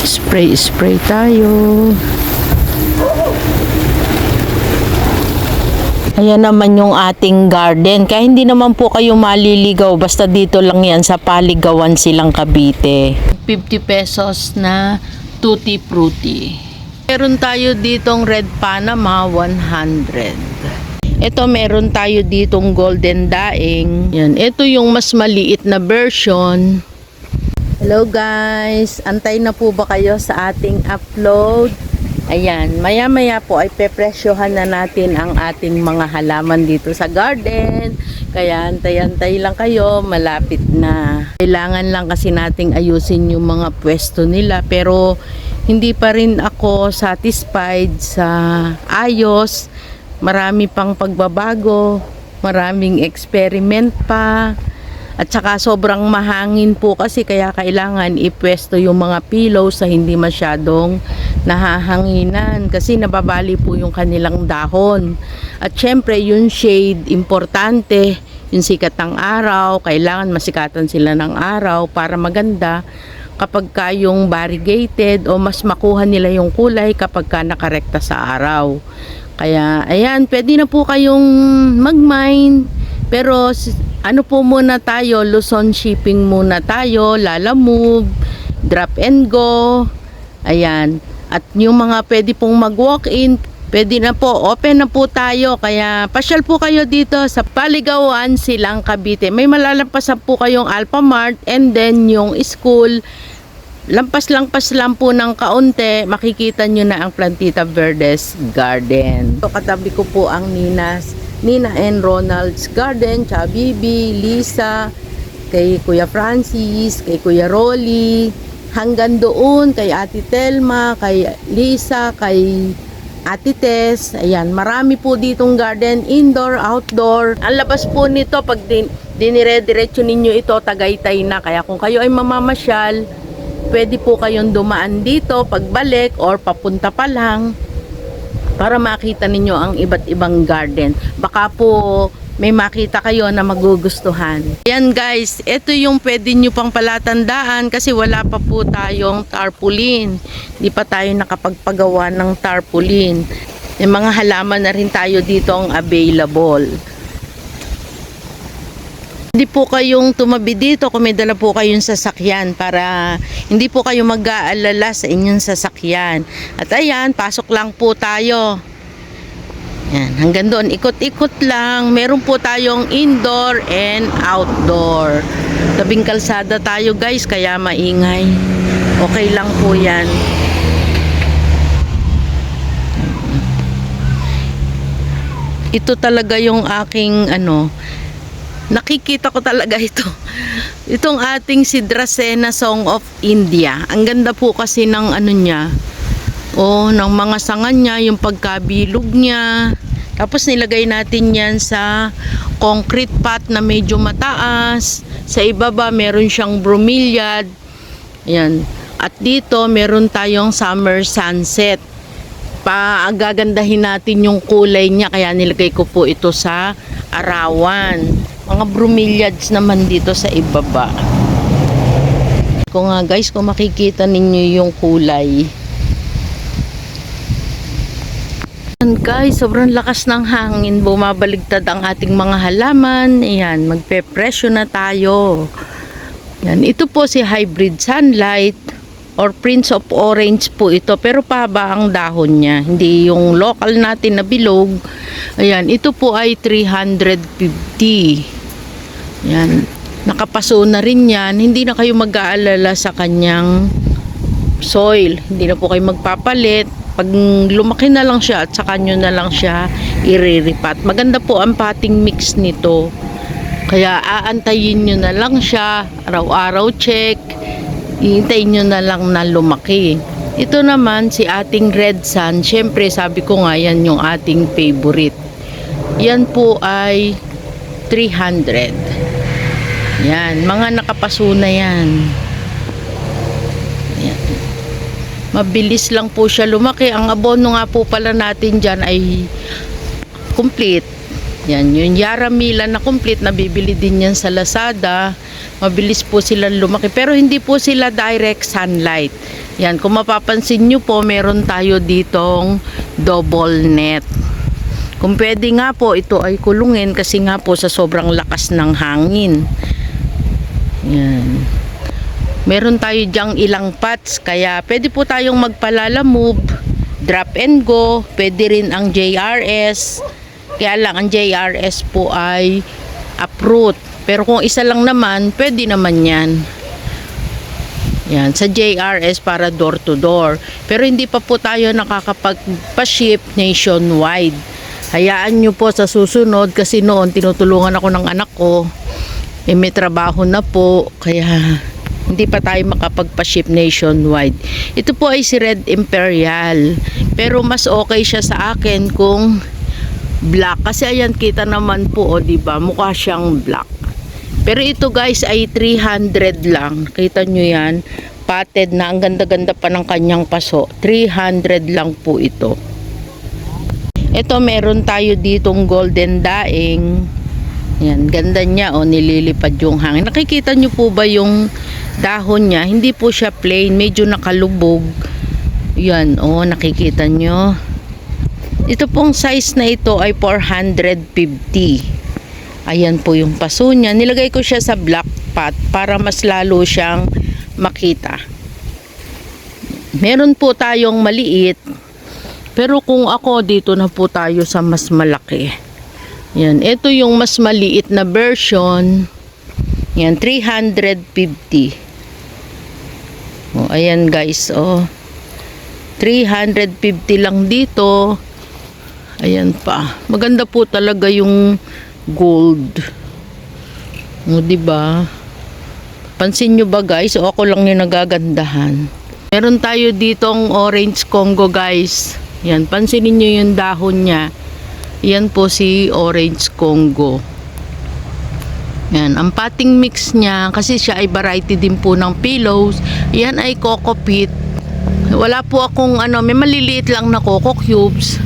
Spray tayo. Ayan naman yung ating garden. Kaya hindi naman po kayo maliligaw. Basta dito lang yan sa Paligawan Silang Cavite. 50 pesos na tutti frutti. Meron tayo ditong red Panama 100. Ito meron tayo ditong golden daing. Yan. Ito yung mas maliit na version. Hello guys. Antay na po ba kayo sa ating upload? Ayan, maya-maya po ay pepresyohan na natin ang ating mga halaman dito sa garden. Kaya antay-antay lang kayo, malapit na. Kailangan lang kasi nating ayusin yung mga pwesto nila. Pero hindi pa rin ako satisfied sa ayos. Marami pang pagbabago, maraming experiment pa. At saka sobrang mahangin po kasi kaya kailangan ipwesto yung mga pillows sa hindi masyadong nahahanginan kasi nababali po yung kanilang dahon. At syempre yung shade, importante, yung sikat ng araw, kailangan masikatan sila ng araw para maganda kapag ka yung variegated o mas makuha nila yung kulay kapag ka nakarekta sa araw. Kaya ayan, pwede na po kayong mag-mine. Pero ano po muna tayo, Luzon shipping muna tayo, Lalamove, drop and go. Ayan. At yung mga pwede pong mag-walk-in, pwede na po, open na po tayo. Kaya pasyal po kayo dito sa Paligawan Silang Cavite. May malalampasan po kayong Alphamart and then yung school. Lampas-lampas lang po ng kaunti, makikita nyo na ang Plantita Verdes Garden. So, katabi ko po ang Nina and Ronald's Garden, Chabibi, Lisa, kay Kuya Francis, kay Kuya Rolly, hanggang doon kay Ate Telma, kay Lisa, kay Ate Tess. Ayan, marami po ditong garden, indoor, outdoor. Ang labas po nito, pag dinire-diretso ninyo ito, Tagaytay na. Kaya kung kayo ay mamamasyal, pwede po kayong dumaan dito, pagbalik, or papunta pa lang, para makita ninyo ang iba't ibang garden. Baka po may makita kayo na magugustuhan. Yan guys, ito yung pwede nyo pang palatandaan kasi wala pa po tayong tarpaulin. Hindi pa tayo nakapagpagawa ng tarpaulin. May mga halaman na rin tayo dito ang available. Hindi po kayong tumabi dito kung may dala po kayong sasakyan para hindi po kayo mag-aalala sa inyong sasakyan. At ayan, pasok lang po tayo. Yan, hanggang doon, ikot-ikot lang. Meron po tayong indoor and outdoor. Tabing kalsada tayo guys, kaya maingay. Okay lang po yan. Ito talaga yung aking nakikita ko talaga ito. Itong ating Sidrasena Song of India. Ang ganda po kasi ng niya. Ng mga sanga niya, yung pagkabilog niya. Tapos nilagay natin yan sa concrete pot na medyo mataas. Sa ibaba meron siyang bromeliad. Ayan. At dito meron tayong summer sunset. Gagandahin natin yung kulay niya. Kaya nilagay ko po ito sa arawan. Mga bromeliads naman dito sa ibaba. Kung nga guys, kung makikita ninyo yung kulay. Ayan guys, sobrang lakas ng hangin. Bumabaligtad ang ating mga halaman. Ayan, magpe-presyo na tayo. Ayan, ito po si Hybrid Sunlight or Prince of Orange po ito. Pero pahaba ang dahon niya. Hindi yung local natin na bilog. Ayan, ito po ay 350. Yan, nakapaso na rin yan. Hindi na kayo mag-aalala sa kanyang soil. Hindi na po kayo magpapalit. Pag lumaki na lang siya at saka nyo na lang siya iriripat. Maganda po ang potting mix nito. Kaya aantayin nyo na lang siya. Araw-araw check. Iintayin nyo na lang na lumaki. Ito naman si ating Red Sun. Siyempre sabi ko nga yan yung ating favorite. Yan po ay 300. Yan, mga nakapaso na yan. Yan. Mabilis lang po siya lumaki. Ang abono nga po pala natin dyan ay complete. Yan, yung Yaramila na complete, nabibili din yan sa Lazada. Mabilis po silang lumaki. Pero hindi po sila direct sunlight. Yan, kung mapapansin nyo po, meron tayo ditong double net. Kung pwede nga po, ito ay kulungin kasi nga po sa sobrang lakas ng hangin. Yan. Meron tayo dyang ilang pots, kaya pwede po tayong magpalalamove, drop and go, pwede rin ang JRS. Kaya lang ang JRS po ay uproot. Pero kung isa lang naman, pwede naman yan. Yan, sa JRS para door to door. Pero hindi pa po tayo nakakapagpa-ship nationwide. Hayaan nyo po sa susunod kasi noon tinutulungan ako ng anak ko. May trabaho na po, kaya hindi pa tayo makapagpa-ship nationwide. Ito po ay si Red Imperial. Pero mas okay siya sa akin kung black. Kasi ayan, kita naman po, di ba? Mukha siyang black. Pero ito guys ay 300 lang. Kita nyo yan. Patted na. Ang ganda-ganda pa ng kanyang paso. 300 lang po ito. Ito, meron tayo ditong golden daing. Yan, ganda niya. O, nililipad yung hangin. Nakikita nyo po ba yung dahon niya? Hindi po siya plain. Medyo nakalubog. Yan, o, nakikita nyo. Ito pong size na ito ay 450. Ayan po yung paso niya. Nilagay ko siya sa black pot para mas lalo siyang makita. Meron po tayong maliit. Pero kung ako, dito na po tayo sa mas malaki. Yan. Ito yung mas maliit na version. Yan, 350. O, ayan guys, o. 350 lang dito. Ayan pa. Maganda po talaga yung gold. O, diba? Pansin nyo ba guys? O ako lang yung nagagandahan. Meron tayo ditong orange Congo guys. Yan. Pansinin nyo yung dahon niya. Yan po si orange Congo. Yan. Ang potting mix niya, kasi siya ay variety din po ng pillows. Yan ay coco peat. Wala po akong may maliliit lang na coco cubes.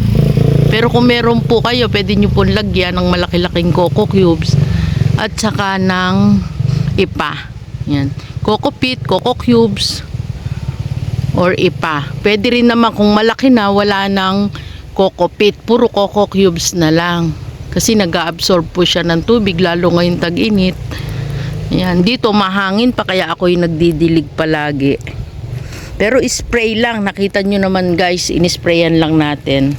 Pero kung meron po kayo, pwede nyo po lagyan ng malaki-laking coco cubes at saka ng ipa. Yan. Coco peat, coco cubes, or ipa. Pwede rin naman kung malaki na, wala ng coco peat. Puro coco cubes na lang. Kasi nag-absorb po siya ng tubig, lalo ngayong tag-init. Yan. Dito mahangin pa, kaya ako yung nagdidilig palagi. Pero spray lang. Nakita nyo naman guys, inisprayan lang natin.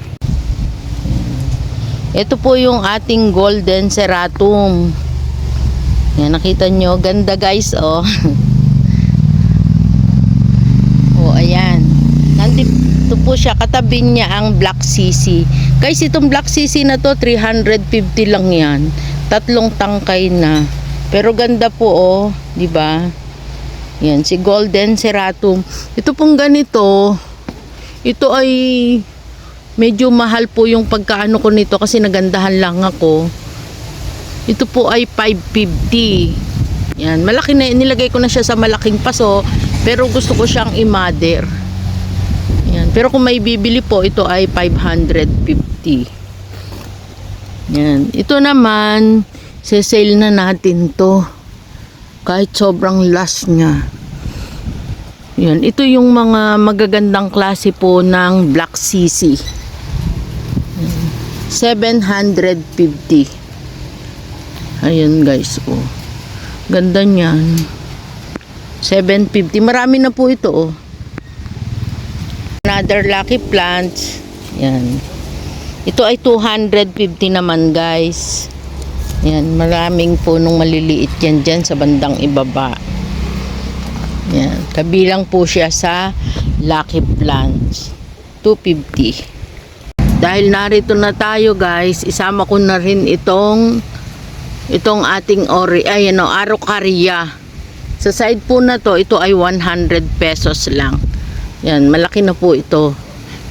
Ito po yung ating golden ceratum. Yan, nakita nyo. Ganda guys, oh. Oh, ayan. Nandito po siya. Katabi niya ang black CC. Guys, itong black CC na to, 350 lang yan. 3 tangkay na. Pero ganda po, oh. Diba? Yan, si golden ceratum. Ito pong ganito, ito ay medyo mahal po yung pagkaano ko nito kasi nagandahan lang ako. Ito po ay 550. Yan, malaki na, nilagay ko na siya sa malaking paso, pero gusto ko siyang i-mother. Yan, pero kung may bibili po, ito ay 550. Yan, ito naman, sale na natin to. Kahit sobrang last niya. Yan, ito yung mga magagandang klase po ng black CC. 750. Ayan guys, oh. Ganda niyan. 750. Marami na po ito, oh. Another lucky plants. Yan. Ito ay 250 naman, guys. Yan, maraming punong maliliit yan dyan sa bandang ibaba. Yan, kabilang po siya sa lucky plants. 250. Dahil narito na tayo guys, isama ko na rin itong ating araucaria. Sa side po na to, ito ay 100 pesos lang. Yan, malaki na po ito.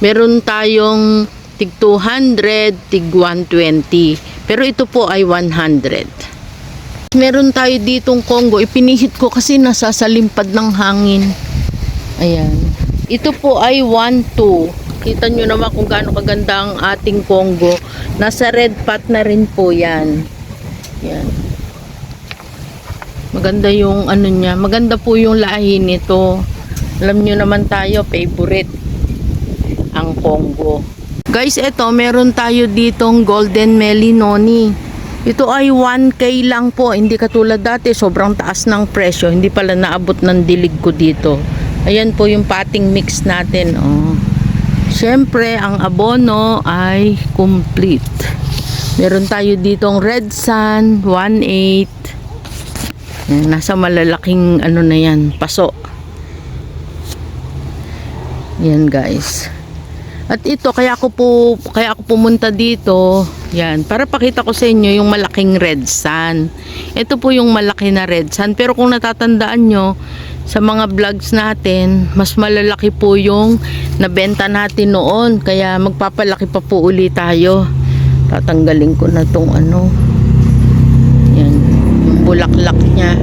Meron tayong tig 200, tig 120. Pero ito po ay 100. Meron tayo ditong Congo. Ipinihit ko kasi nasasalimpad ng hangin. Ayan. Ito po ay 1.2. Kita nyo naman kung gaano kaganda ang ating Congo. Nasa red pot na rin po yan. Yan. Maganda yung ano niya. Maganda po yung lahi nito. Alam nyo naman tayo, favorite ang Congo. Guys, eto, meron tayo ditong Golden Melinoni. Ito ay 1K lang po. Hindi katulad dati, sobrang taas ng presyo. Hindi pala naabot ng dilig ko dito. Ayan po yung potting mix natin. Oh. Siyempre, ang abono ay complete. Meron tayo ditong Red Sun, 1/8. Yan, nasa malalaking ano na yan, paso. Yan guys. At ito, kaya ako pumunta dito, yan, para pakita ko sa inyo yung malaking Red Sun. Ito po yung malaki na Red Sun. Pero kung natatandaan nyo, sa mga vlogs natin, mas malalaki po yung nabenta natin noon. Kaya magpapalaki pa po uli tayo. Tatanggalin ko na tong ano. Yan, yung bulaklak niya.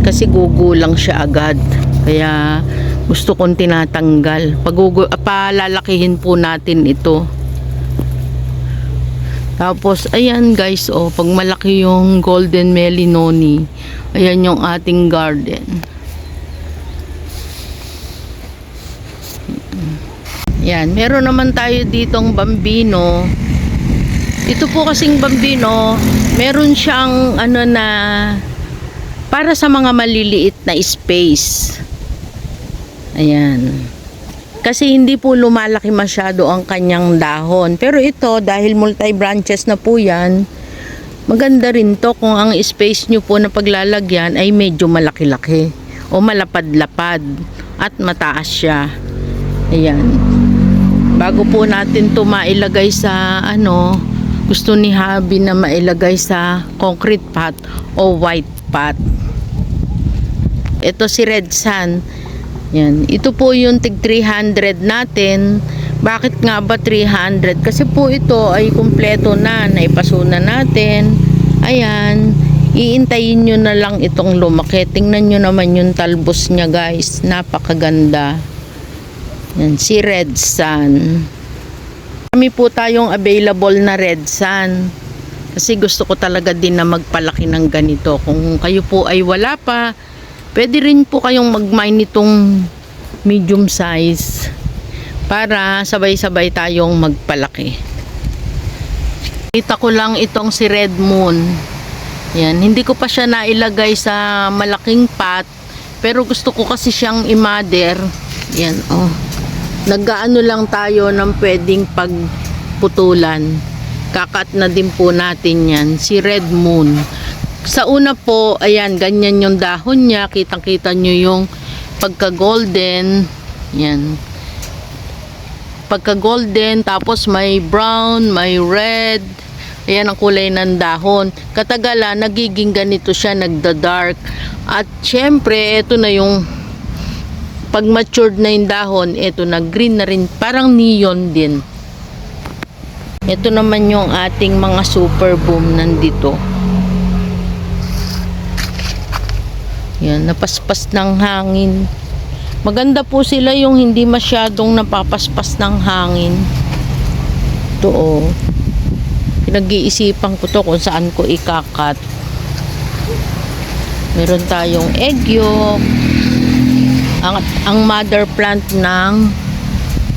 Kasi gugulang siya agad. Kaya gusto kong tinatanggal. Palalakihin po natin ito. Tapos, ayan guys, oh, pag malaki yung Golden Melinoni, ayan yung ating garden. Yan, meron naman tayo ditong Bambino. Ito po kasing Bambino, meron siyang ano na para sa mga maliliit na space. Ayan. Kasi hindi po lumalaki masyado ang kanyang dahon. Pero ito, dahil multi-branches na po yan, maganda rin to kung ang space nyo po na paglalagyan ay medyo malaki-laki o malapad-lapad at mataas siya. Ayan. Bago po natin to mailagay sa ano, gusto ni Habi na mailagay sa concrete pot o white pot. Ito si Red Sun. Yan. Ito po yung tig 300 natin. Bakit nga ba 300? Kasi po ito ay kumpleto na. Naipaso na natin. Ayan. Iintayin nyo na lang itong lumaki. Tingnan nyo naman yung talbos niya guys. Napakaganda. Yan. Si Red Sun. Kami po tayong available na Red Sun. Kasi gusto ko talaga din na magpalaki ng ganito. Kung kayo po ay wala pa, pwede rin po kayong mag-mine nitong medium size para sabay-sabay tayong magpalaki. Kita ko lang itong si Red Moon. Yan, hindi ko pa siya nailagay sa malaking pot, pero gusto ko kasi siyang i-mother. Yan, oh. Nag-aano lang tayo ng pwedeng pagputulan. Kakat na din po natin yan, si Red Moon. Sa una po, ayan, ganyan yung dahon niya. Kitang-kita nyo yung pagka-golden. Yan. Pagka-golden, tapos may brown, may red. Ayan ang kulay ng dahon. Katagalan, nagiging ganito siya, nagda-dark. At syempre, ito na yung pag-matured na yung dahon, ito na green na rin. Parang neon din. Ito naman yung ating mga super boom nandito. Yan, napaspas ng hangin. Maganda po sila yung hindi masyadong napapaspas ng hangin. Ito oh. Pinag-iisipan ko to kung saan ko ikakat. Meron tayong egg yolk. Ang mother plant ng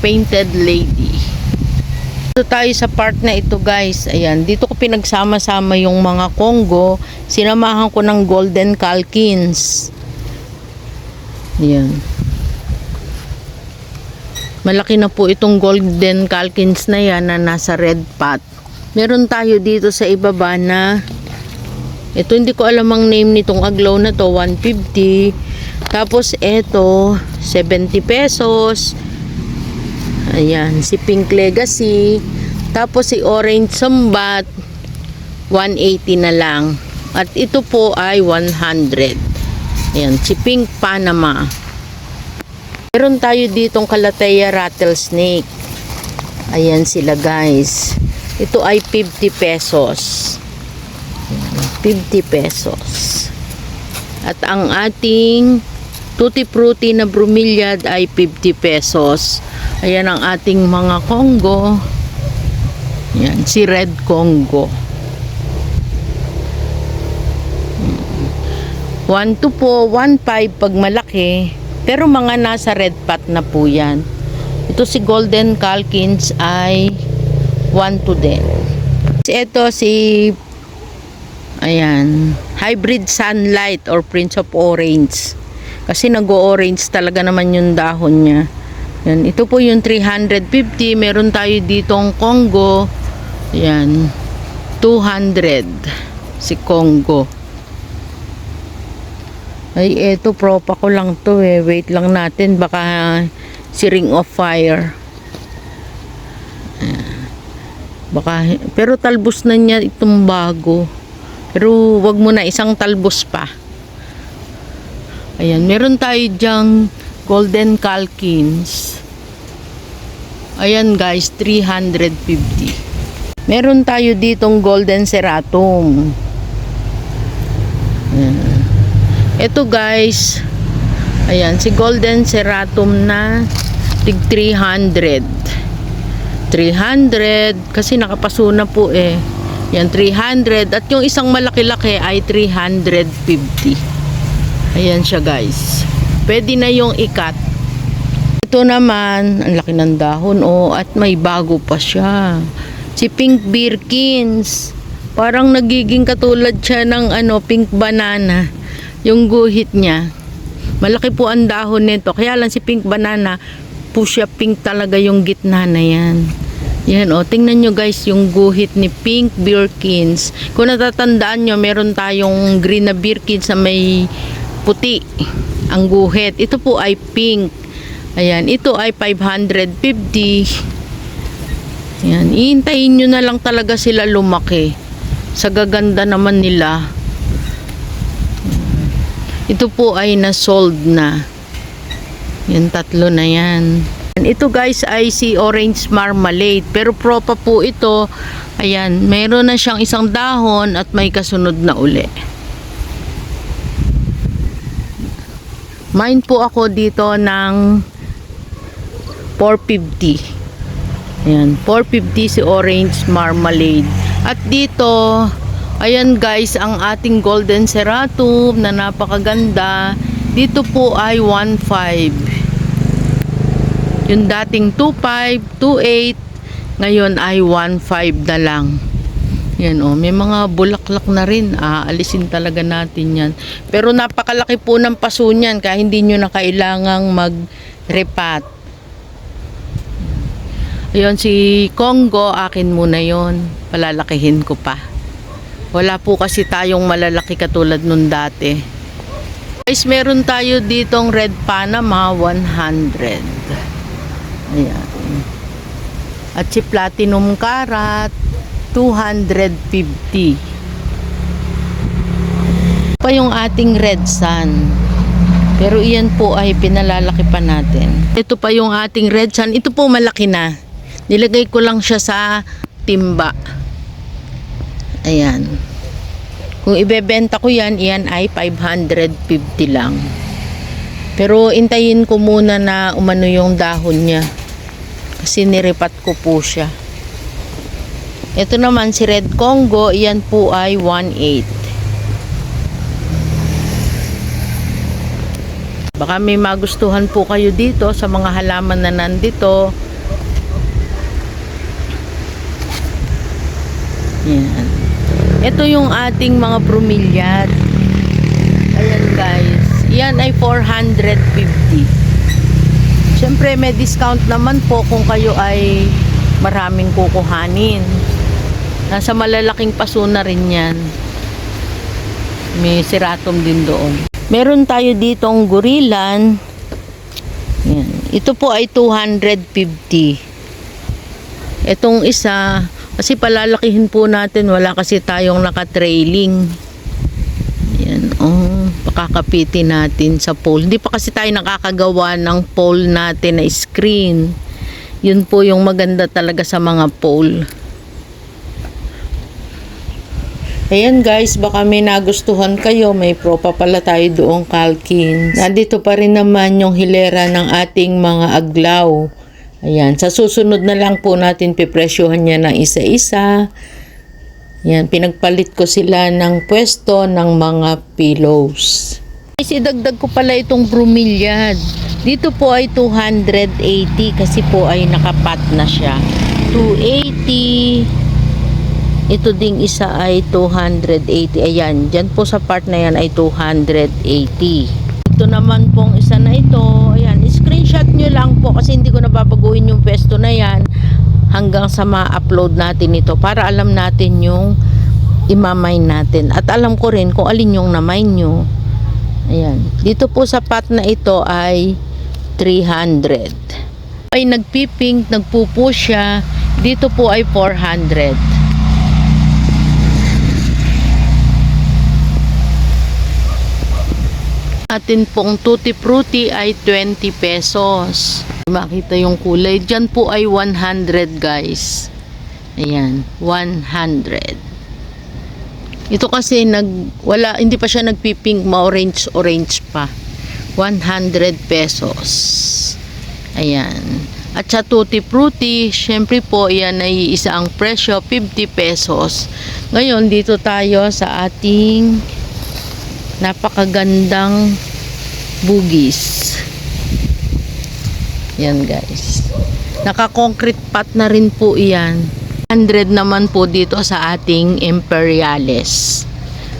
Painted Lady. Dito tayo sa part na ito guys. Ayan, dito ko pinagsama-sama yung mga Congo. Sinamahan ko ng Golden Calkins. Ayan. Malaki na po itong Golden Calkins na yan na nasa red pot. Meron tayo dito sa ibaba na ito, hindi ko alam ang name nitong aglaw na to, 150. Tapos ito, 70 pesos. Ayan, si Pink Legacy. Tapos si Orange Sambat, 180 na lang. At ito po ay 100. Ayan, si Pink Panama. Meron tayo ditong Calathea Rattlesnake. Ayan sila guys. Ito ay 50 pesos. Ayan, 50 pesos. At ang ating Tutti Frutti na bromeliad ay 50 pesos. Ayan ang ating mga Congo. Yan, si Red Congo. 1 to po, 1.5 pag malaki. Pero mga nasa red pot na po yan. Ito si Golden Calkins ay 1 to din. Ito si ayan, Hybrid Sunlight or Prince of Orange. Kasi nag-o-orange talaga naman yung dahon niya. Yan, ito po yung 350. Meron tayo ditong Congo. Yan, 200 si Congo. Ay, eto propa ko lang to eh. Wait lang natin, baka si Ring of Fire. Baka, pero talbos na niya itong bago. Pero wag mo na, isang talbos pa. Ayan, meron tayo dyang Golden Calkins. Ayan guys, 350. Meron tayo ditong Golden Ceratum. Ayan. Ito guys, ayan, si Golden Ceratum na tig 300. 300 kasi nakapaso na po eh. Yan, 300. At yung isang malaki-laki ay 350. Ayan siya guys. Pwede na yung ikat. Ito naman, ang laki ng dahon oh, at may bago pa siya. Si Pink Birkins. Parang nagiging katulad siya ng pink banana. Yung guhit niya. Malaki po ang dahon nito. Kaya lang si pink banana, po siya pink talaga yung gitna na yan. Yan o, tingnan nyo guys yung guhit ni Pink Birkins. Kung natatandaan nyo, meron tayong green na Birkins na may puti ang guhit. Ito po ay pink. Ayan, ito ay 550. Yan, iintayin nyo na lang talaga sila lumaki. Sa gaganda naman nila. Ito po ay na-sold na. Yan, tatlo na yan. Ito guys ay si Orange Marmalade. Pero propa po ito. Ayan, meron na siyang isang dahon at may kasunod na uli. Mine po ako dito ng 450. Ayan, 450 si Orange Marmalade. At dito, ayan guys, ang ating Golden Ceratum na napakaganda. Dito po ay 1.5. Yung dating 2.5, 2.8, ngayon ay 1.5 na lang. Yan oh, may mga bulaklak na rin. Aalisin talaga natin yan. Pero napakalaki po ng paso niyan, kaya hindi nyo na kailangang mag-repat. Ayun, si Congo, akin muna yon. Palalakihin ko pa. Wala po kasi tayong malalaki katulad nung dati. Guys, meron tayo ditong Red Panama 100. Ayan. At si Platinum Carat 250. Pa yung ating Red Sun. Pero iyan po ay pinalalaki pa natin. Ito pa yung ating Red Sun. Ito po malaki na. Nilagay ko lang siya sa timba. Ayan. Kung ibebenta ko yan, iyan ay 550 lang. Pero intayin ko muna na umano yung dahon niya. Kasi niripat ko po siya. Ito naman si Red Congo, iyan po ay 1.8. Baka may magustuhan po kayo dito sa mga halaman na nandito. Yan. Ito yung ating mga bromeliad. Ayan guys. Yan ay 450. Siyempre may discount naman po kung kayo ay maraming kukuhanin. Nasa malalaking paso na rin yan. May ceratum din doon. Meron tayo ditong gorilan. Yan. Ito po ay 250. Itong isa, kasi palalakihin po natin, wala kasi tayong naka-trailing. Yan, oh, pakakapitin natin sa pole. Hindi pa kasi tayo nakakagawa ng pole natin na screen. Yun po yung maganda talaga sa mga pole. Ayan guys, baka may nagustuhan kayo. May propa pala tayo doong Calkins. Nandito pa rin naman yung hilera ng ating mga aglaw. Ayan, sa susunod na lang po natin pipresyohan niya ng isa-isa. Ayan, pinagpalit ko sila ng pwesto ng mga pillows. Guys, idagdag ko pala itong bromeliad. Dito po ay 280 kasi po ay nakapat na siya. 280. Ito ding isa ay 280. Ayan, dyan po sa part na yan ay 280. Ito naman pong isa na ito. Ayan, screenshot nyo lang po kasi hindi ko nababaguhin yung pwesto na yan hanggang sa ma-upload natin ito para alam natin yung imamine natin. At alam ko rin kung alin yung namine nyo. Ayan, dito po sa part na ito ay 300. Ay nagpipink, nagpupush siya. Dito po ay 400. Atin pong tutti frutti ay 20 pesos. Makita yung kulay. Diyan po ay 100 guys. Ayan, 100. Ito kasi hindi pa siya nagpipink, ma-orange pa. 100 pesos. Ayan. At sa tutti frutti, syempre po yan ay isa ang presyo, 50 pesos. Ngayon, dito tayo sa ating napakagandang bugis. Yan guys. Naka-concrete pot na rin po yan. 100 naman po dito sa ating Imperiales.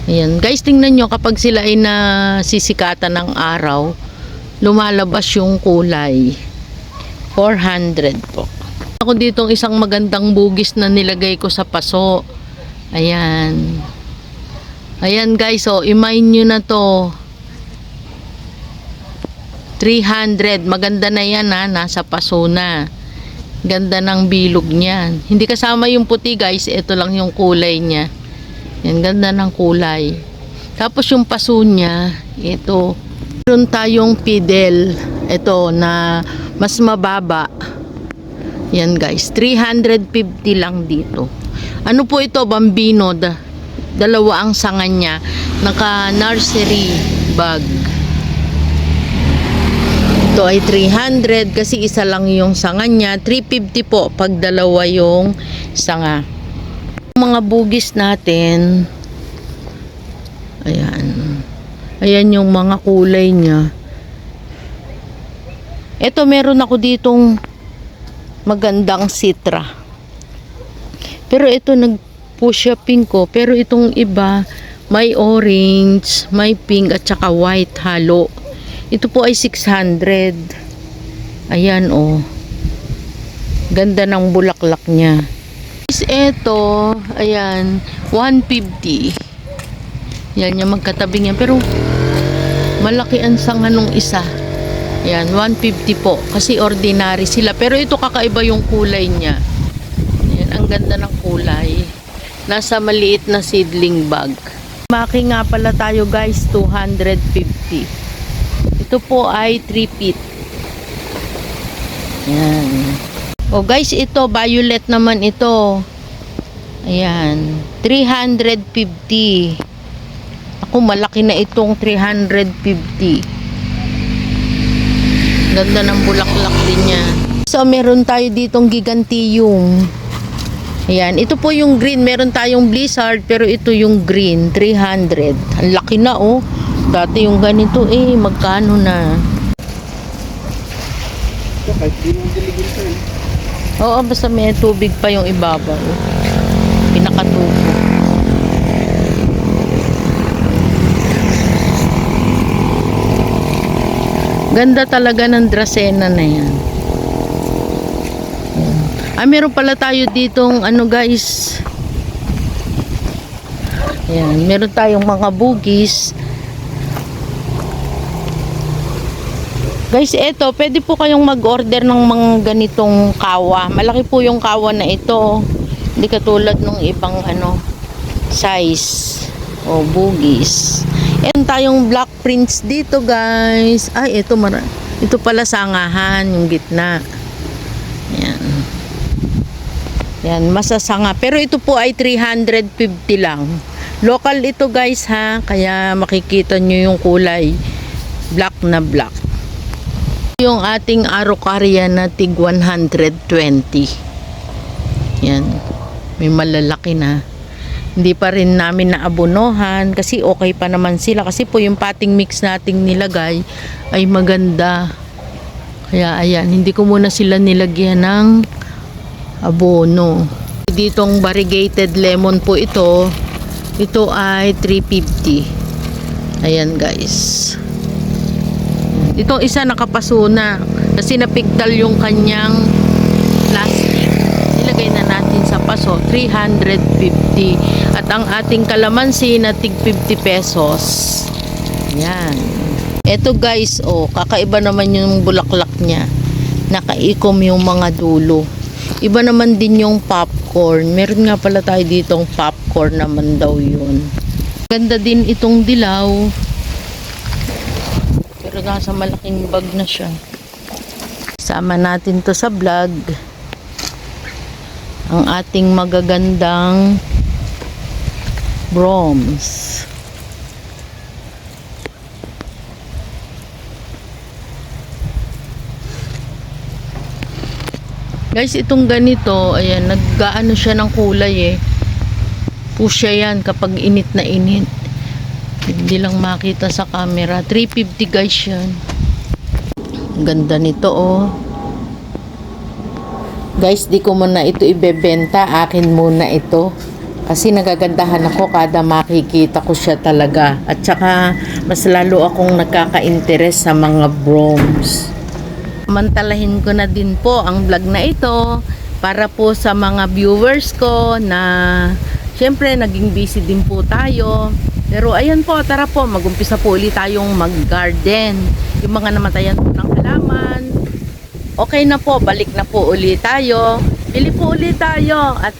Ayan. Guys, tingnan nyo kapag sila ay nasisikatan ng araw, lumalabas yung kulay. 400 po. Ako ditong isang magandang bugis na nilagay ko sa paso. Ayan. Ayan guys, so i-mine nyo na to. 300. Maganda na yan ha, nasa paso na. Ganda ng bilog niyan. Hindi kasama yung puti guys, ito lang yung kulay niya. Yan, ganda ng kulay. Tapos yung paso niya, ito. Meron tayong pidel. Ito na mas mababa. Yan guys, 350 lang dito. Ano po ito, Bambino? Dalawa ang sanga niya. Naka nursery bag. Ito ay 300 kasi isa lang yung sanga niya. 350 po pag dalawa yung sanga. Mga bugis natin. Ayan. Ayan yung mga kulay niya. Ito meron ako ditong magandang citra. Pero ito nag-push pink ko. Pero itong iba may orange, may pink at saka white halo. Ito po ay 600. Ayan oh. Ganda ng bulaklak niya. Ito, ayan, 150. Yan yung magkatabi niya. Pero malaki ang sanga nung isa. Ayan, 150 po. Kasi ordinary sila. Pero ito kakaiba yung kulay niya. Ayan, ang ganda ng kulay. Nasa maliit na seedling bag. Maki nga pala tayo guys, 250. Ito po ay 3 feet. Ayan. O guys, ito, violet naman ito. Ayan, 350. Ako, malaki na itong 350. Ganda ng bulaklak din niya. So, meron tayo ditong gigantium. Ayan, ito po yung green. Meron tayong blizzard, pero ito yung green, 300. Ang laki na oh. Dati yung ganito eh, magkano na? Kahit di mo diligin pa eh. Oo, basta may tubig pa yung ibabaw. Pinakatubo. Ganda talaga ng Dracena na yan. Meron pala tayo ditong ano guys. Ayan, meron tayong mga bugis. Guys, eto, pwede po kayong mag-order ng mga ganitong kawa. Malaki po yung kawa na ito. Hindi katulad ng ibang ano, size o bugis. Meron tayong black prints dito, guys. Ay, ito pala sangahan, yung gitna. Yan. Yan, masasanga. Pero ito po ay 350 lang. Local ito guys ha, kaya makikita nyo yung kulay. Black na black. Yung ating Araucaria na tig 120. Yan. May malalaki na. Hindi pa rin namin naabonohan kasi okay pa naman sila. Kasi po yung potting mix nating nilagay ay maganda. Kaya ayan, hindi ko muna sila nilagyan ng abono. Ditong variegated lemon po ito. Ito ay 350. Ayan guys. Itong isa nakapaso na kasi napigtal yung kanyang plastic. Nilagay na natin sa paso, 350. At ang ating kalamansi na tig 50 pesos. Yan. Ito guys, oh, kakaiba naman yung bulaklak niya. Nakaikom yung mga dulo. Iba naman din yung popcorn. Meron nga pala tayo ditong popcorn naman daw yun. Ganda din itong dilaw. Pero nasa malaking bag na siya. Sama natin to sa vlog. Ang ating magagandang brooms. Guys, itong ganito, ayan, naggaano siya ng kulay eh. Pusya yan kapag init na init. Hindi lang makita sa camera. 350 guys yan. Ganda nito oh. Guys, di ko muna ito ibebenta. Akin muna ito. Kasi nagagandahan ako kada makikita ko siya talaga. At saka mas lalo akong nagkaka-interest sa mga brooms. Mantalahin ko na din po ang vlog na ito para po sa mga viewers ko na syempre naging busy din po tayo. Pero ayan po, tara po, mag-umpisa po ulit tayong mag-garden. Yung mga namatayan po ng halaman, okay na po, balik na po ulit tayo. Bili po ulit tayo at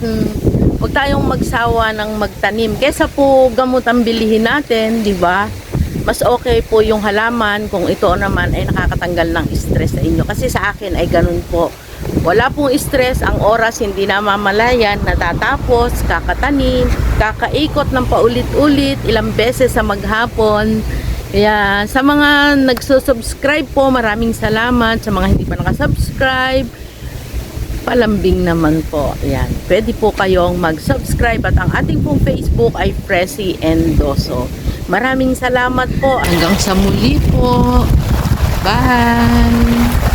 huwag tayong magsawa ng magtanim. Kesa po gamot ang bilihin natin, di ba? Mas okay po yung halaman kung ito naman ay nakakatanggal ng stress sa inyo. Kasi sa akin ay ganun po. Wala pong stress, ang oras hindi namamalayan, natatapos, kakatanim, kakaikot ng paulit-ulit, ilang beses sa maghapon. Kaya sa mga nagsusubscribe po, maraming salamat. Sa mga hindi pa nakasubscribe, palambing naman po. Ayan. Pwede po kayong mag-subscribe at ang ating pong Facebook ay Pressy Endoso. Maraming salamat po. Hanggang sa muli po. Bye!